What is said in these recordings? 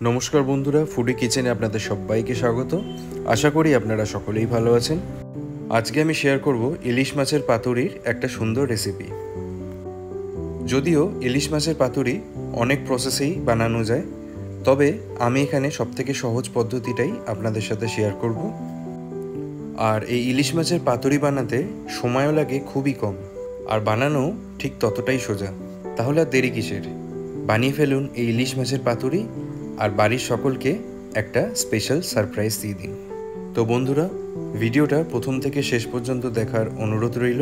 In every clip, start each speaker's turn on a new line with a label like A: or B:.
A: নমস্কার বন্ধুরা, ফুডি কিচেনে আপনাদের সবাইকে স্বাগত। আশা করি আপনারা সকলেই ভালো আছেন। আজকে আমি শেয়ার করব ইলিশ মাছের পাতুরির একটা সুন্দর রেসিপি। যদিও ইলিশ মাছের পাতুরি অনেক প্রসেসেই বানানো যায়, তবে আমি এখানে সবথেকে সহজ পদ্ধতিটাই আপনাদের সাথে শেয়ার করব। আর এই ইলিশ মাছের পাতুরি বানাতে সময়ও লাগে খুবই কম, আর বানানো ঠিক ততটাই সোজা। তাহলে আর দেরি কিসের, বানিয়ে ফেলুন এই ইলিশ মাছের পাতুরি আর বাড়ির সকলকে একটা স্পেশাল সারপ্রাইজ দিয়ে দিন। তো বন্ধুরা, ভিডিওটা প্রথম থেকে শেষ পর্যন্ত দেখার অনুরোধ রইল।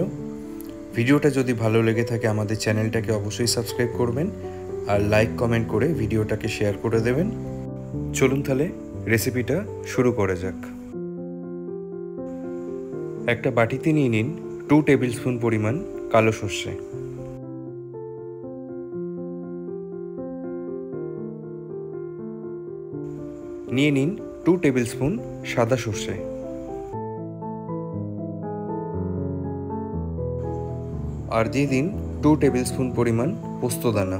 A: ভিডিওটা যদি ভালো লেগে থাকে আমাদের চ্যানেলটাকে অবশ্যই সাবস্ক্রাইব করবেন আর লাইক কমেন্ট করে ভিডিওটাকে শেয়ার করে দেবেন। চলুন তাহলে রেসিপিটা শুরু করা যাক। একটা বাটিতে নিয়ে নিন 2 টেবিল স্পুন পরিমাণ কালো সর্ষে, নিয়ে নিন 2 টেবিল স্পুন সাদা সর্ষে, আর দিয়ে দিন 2 টেবিল স্পুন পরিমাণ পোস্তদানা।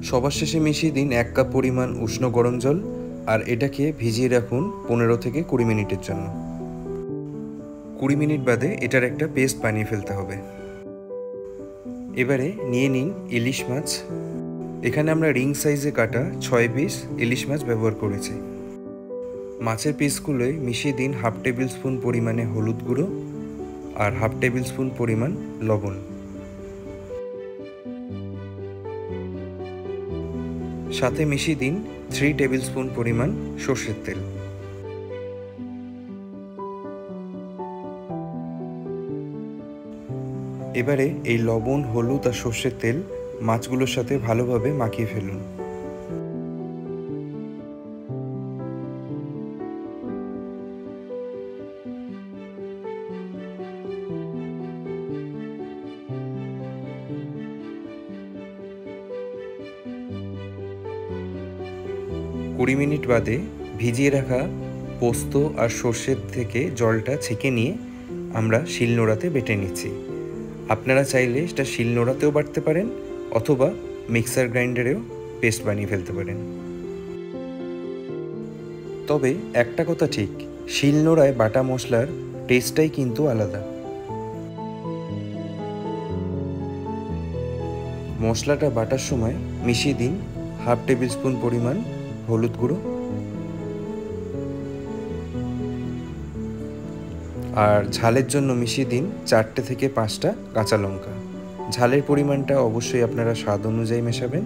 A: সবার শেষে মিশিয়ে দিন 1 কাপ পরিমাণ উষ্ণ গরম জল, আর এটাকে ভিজিয়ে রাখুন 15 থেকে 20 মিনিটের জন্য। 20 মিনিট বাদে এটার একটা পেস্ট বানিয়ে ফেলতে হবে। এবারে নিয়ে নিন ইলিশ মাছ। এখানে আমরা রিং সাইজে কাটা 6 পিস ইলিশ মাছ ব্যবহার করেছি। মাছের পিসগুলোয় মিশিয়ে দিন 1/2 টেবিল স্পুন পরিমাণে হলুদ গুঁড়ো আর 1/2 টেবিল স্পুন পরিমাণ লবণ। সাথে মিশিয়ে দিন 3 টেবিল স্পুন পরিমাণ সর্ষের তেল। এবারে এই লবণ, হলুদ আর সর্ষের তেল মাছগুলোর সাথে ভালোভাবে মাখিয়ে ফেলুন। কুড়ি মিনিট বাদে ভিজিয়ে রাখা পোস্ত আর সর্ষের থেকে জলটা ছেঁকে নিয়ে আমরা শিলনোড়াতে বেটে নিচ্ছি। আপনারা চাইলে সেটা শিলনোড়াতেও বাটতে পারেন অথবা মিক্সার গ্রাইন্ডারেও পেস্ট বানিয়ে ফেলতে পারেন। তবে একটা কথা ঠিক, শিলনোড়ায় বাটা মশলার টেস্টটাই কিন্তু আলাদা। মশলাটা বাটার সময় মিশিয়ে দিন 1/2 টেবিল স্পুন পরিমাণ হলুদ গুঁড়ো আর ঝালের জন্য মিশিয়ে দিন 4টে থেকে 5টা কাঁচা লঙ্কা। ঝালের পরিমাণটা অবশ্যই আপনারা স্বাদ অনুযায়ী মেশাবেন।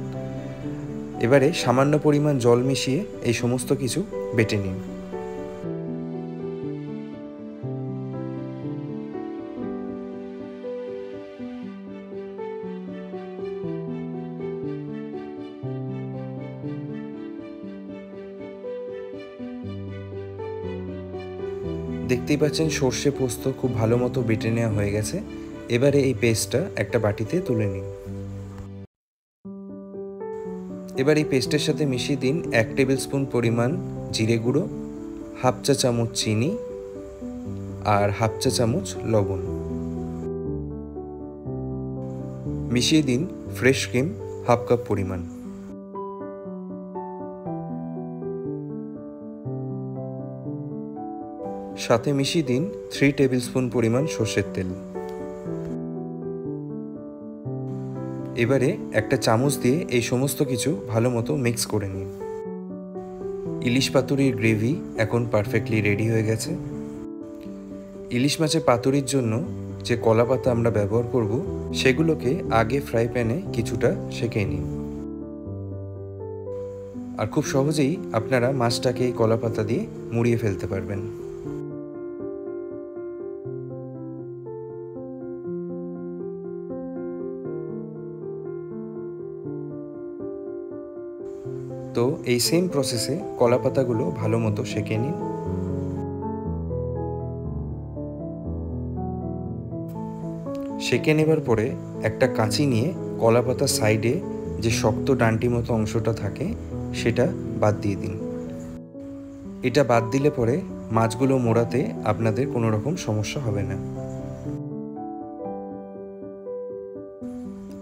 A: এবারে সামান্য পরিমাণ জল মিশিয়ে এই সমস্ত কিছু বেটে নিন। দেখতেই পাচ্ছেন সর্ষে পোস্ত খুব ভালো মতো বেটে নেওয়া হয়ে গেছে। এবারে এই পেস্টটা একটা বাটিতে তুলে নিন। এবার এই পেস্টের সাথে মিশিয়ে দিন 1 টেবিল স্পুন পরিমাণ জিরে গুঁড়ো, 1/2 চা চামচ চিনি আর 1/2 চা চামচ লবণ। মিশিয়ে দিন ফ্রেশ ক্রিম 1/2 কাপ পরিমাণ। সাথে মিশিয়ে দিন 3 টেবিল স্পুন পরিমাণ সর্ষের তেল। এবারে একটা চামচ দিয়ে এই সমস্ত কিছু ভালো মতো মিক্স করে নিন। ইলিশ পাতুরির গ্রেভি এখন পারফেক্টলি রেডি হয়ে গেছে। ইলিশ মাছের পাতুরির জন্য যে কলা পাতা আমরা ব্যবহার করব সেগুলোকে আগে ফ্রাই প্যানে কিছুটা সেঁকে নিন। আর খুব সহজেই আপনারা মাছটাকে এই কলা পাতা দিয়ে মুড়িয়ে ফেলতে পারবেন। তো এই সেম প্রসেসে কলা পাতাগুলো ভালো মতো সেঁকে নিন। সেঁকে নেবার পরে একটা কাঁচি নিয়ে কলা পাতার সাইডে যে শক্ত ডান্টি মতো অংশটা থাকে সেটা বাদ দিয়ে দিন। এটা বাদ দিলে পরে মাছগুলো মোড়াতে আপনাদের কোনো রকম সমস্যা হবে না।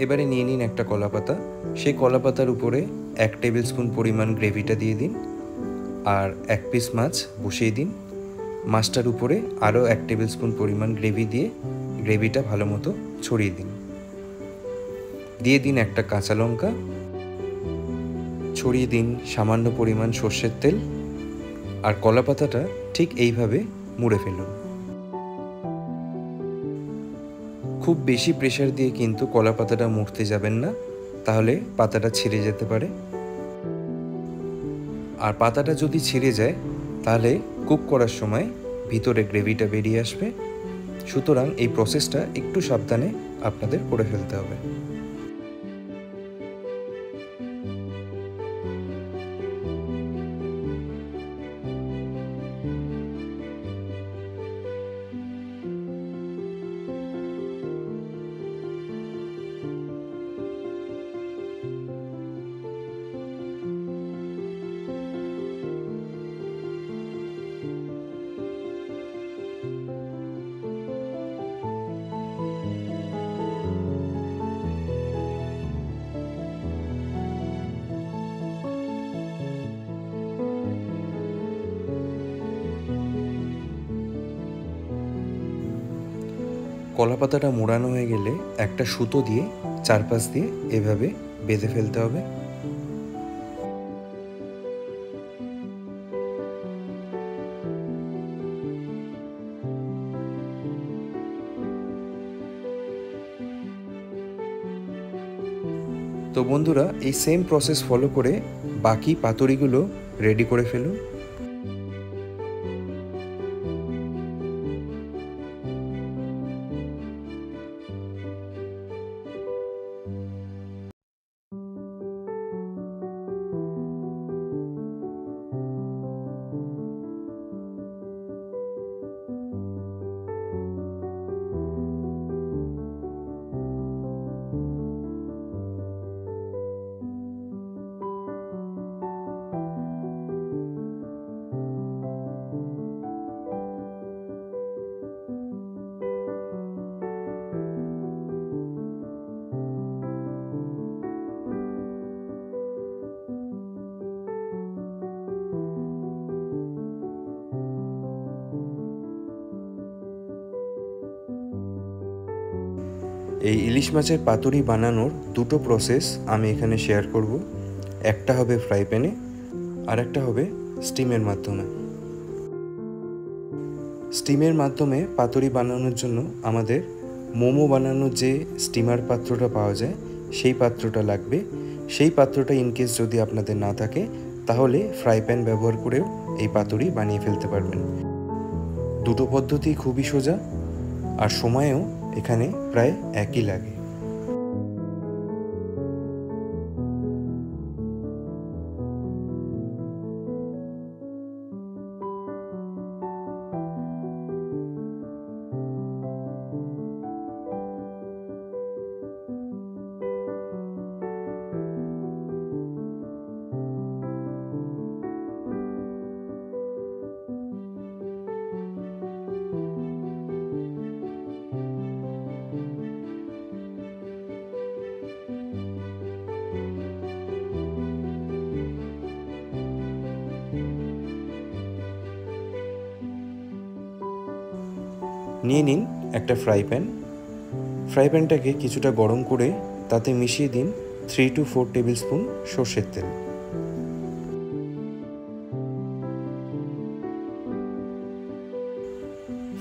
A: এবারে নিয়ে নিন একটা কলা পাতা, সেই কলা পাতার উপরে 1 টেবিল স্পুন পরিমাণ গ্রেভিটা দিয়ে দিন, আর 1 পিস মাছ বসিয়ে দিন। মাছটার উপরে আরও 1 টেবিল স্পুন পরিমাণ গ্রেভি দিয়ে গ্রেভিটা ভালো মতো ছড়িয়ে দিন। দিয়ে দিন একটা কাঁচা লঙ্কা, ছড়িয়ে দিন সামান্য পরিমাণ সর্ষের তেল, আর কলা পাতাটা ঠিক এইভাবে মুড়ে ফেলুন। খুব বেশি প্রেসার দিয়ে কিন্তু কলা পাতাটা মুড়তে যাবেন না, তাহলে পাতাটা ছিঁড়ে যেতে পারে। আর পাতাটা যদি ছিঁড়ে যায় তাহলে কুক করার সময় ভিতরে গ্রেভিটা বেরিয়ে আসবে। সুতরাং এই প্রসেসটা একটু সাবধানে আপনাদের করে ফেলতে হবে। কলা পাতাটা মোড়ানো হয়ে গেলে একটা সুতো দিয়ে চারপাশ দিয়ে এভাবে বেঁধে ফেলতে হবে। তো বন্ধুরা, এই সেম প্রসেস ফলো করে বাকি পাতুরিগুলো রেডি করে ফেলুন। এই ইলিশ মাছের পাতুরি বানানোর দুটো প্রসেস আমি এখানে শেয়ার করব। একটা হবে ফ্রাই প্যানে, আর একটা হবে স্টিমের মাধ্যমে। স্টিমের মাধ্যমে পাতুরি বানানোর জন্য আমাদের মোমো বানানোর যে স্টিমার পাত্রটা পাওয়া যায় সেই পাত্রটা লাগবে। সেই পাত্রটা ইনকেস যদি আপনাদের না থাকে তাহলে ফ্রাই প্যান ব্যবহার করেও এই পাতুরি বানিয়ে ফেলতে পারবেন। দুটো পদ্ধতি খুবই সোজা, আর সময়ও এখানে প্রায় একই লাগে। নিয়ে নিন একটা ফ্রাই প্যান। ফ্রাই প্যানটাকে কিছুটা গরম করে তাতে মিশিয়ে দিন 3 to 4 টেবিল স্পুন সর্ষের তেল।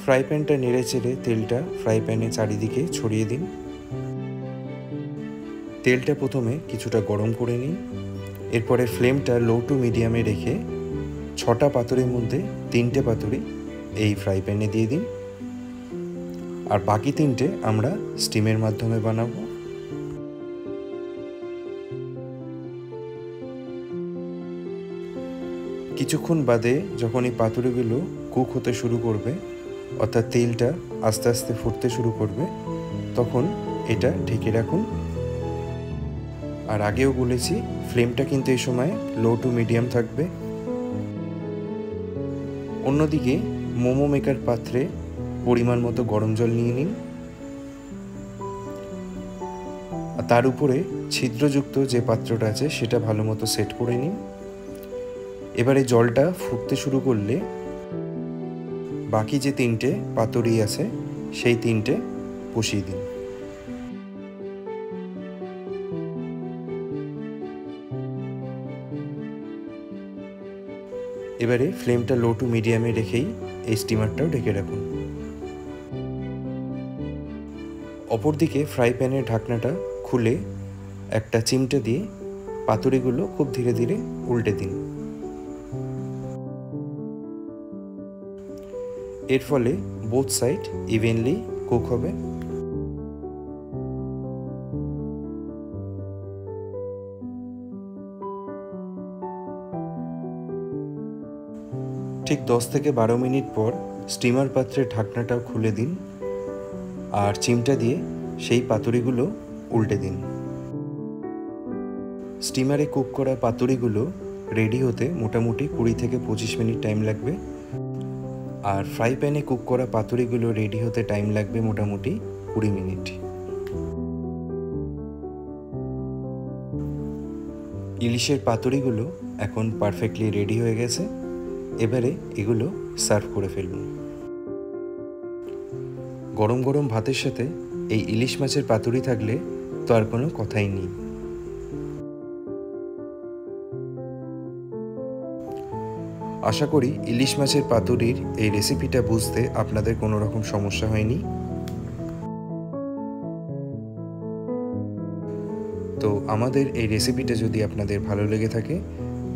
A: ফ্রাই প্যানটা নেড়ে চেড়ে তেলটা ফ্রাই প্যানের চারিদিকে ছড়িয়ে দিন। তেলটা প্রথমে কিছুটা গরম করে নিন। এরপরে ফ্লেমটা লো টু মিডিয়ামে রেখে 6টা পাতুরির মধ্যে 3টে পাতুরি এই ফ্রাই প্যানে দিয়ে দিন, আর বাকি 3টে আমরা স্টিমের মাধ্যমে বানাবো। কিছুক্ষণ বাদে যখন এই পাতুরিগুলো কুক হতে শুরু করবে, অর্থাৎ তেলটা আস্তে আস্তে ফুটতে শুরু করবে, তখন এটা ঢেকে রাখুন। আর আগেও বলেছি, ফ্লেমটা কিন্তু এই সময় লো টু মিডিয়াম থাকবে। অন্যদিকে মোমো মেকার পাত্রে পরিমাণ মতো গরম জল নিয়ে নিন, আর তার উপরে ছিদ্রযুক্ত যে পাত্রটা আছে সেটা ভালো মতো সেট করে নিন। এবারে জলটা ফুটতে শুরু করলে বাকি যে 3টে পাতুরি আছে সেই 3টে বসিয়ে দিন। এবারে ফ্লেমটা লো টু মিডিয়ামে রেখেই এই স্টিমারটাও ঢেকে রাখুন। অপরদিকে ফ্রাই প্যানের ঢাকনাটা খুলে একটা চিমটে দিয়ে পাতুরিগুলো খুব ধীরে ধীরে উল্টে দিন। এর ফলে বোথ সাইড ইভেনলি কুক হবে। ঠিক 10 থেকে 12 মিনিট পর স্টিমার পাত্রের ঢাকনাটাও খুলে দিন আর চিমটা দিয়ে সেই পাতুরিগুলো উল্টে দিন। স্টিমারে কুক করা পাতুরিগুলো রেডি হতে মোটামুটি 20 থেকে 25 মিনিট টাইম লাগবে, আর ফ্রাই প্যানে কুক করা পাতুরিগুলো রেডি হতে টাইম লাগবে মোটামুটি 20 মিনিট। ইলিশের পাতুরিগুলো এখন পারফেক্টলি রেডি হয়ে গেছে। এবারে এগুলো সার্ভ করে ফেলুন। গরম গরম ভাতের সাথে এই ইলিশ মাছের পাতুরি থাকলে তো আর কোনো কথাই নেই। আশা করি ইলিশ মাছের পাতুরির এই রেসিপিটা বুঝতে আপনাদের কোনো রকম সমস্যা হয়নি। তো আমাদের এই রেসিপিটা যদি আপনাদের ভালো লেগে থাকে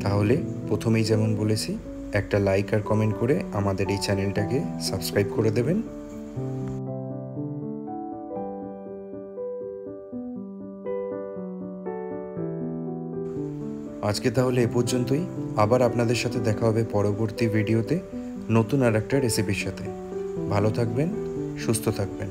A: তাহলে প্রথমেই যেমন বলেছি একটা লাইক আর কমেন্ট করে আমাদের এই চ্যানেলটাকে সাবস্ক্রাইব করে দেবেন। আজকে তাহলে এ পর্যন্তই। আবার আপনাদের সাথে দেখা হবে পরবর্তী ভিডিওতে নতুন আর একটা রেসিপির সাথে। ভালো থাকবেন, সুস্থ থাকবেন।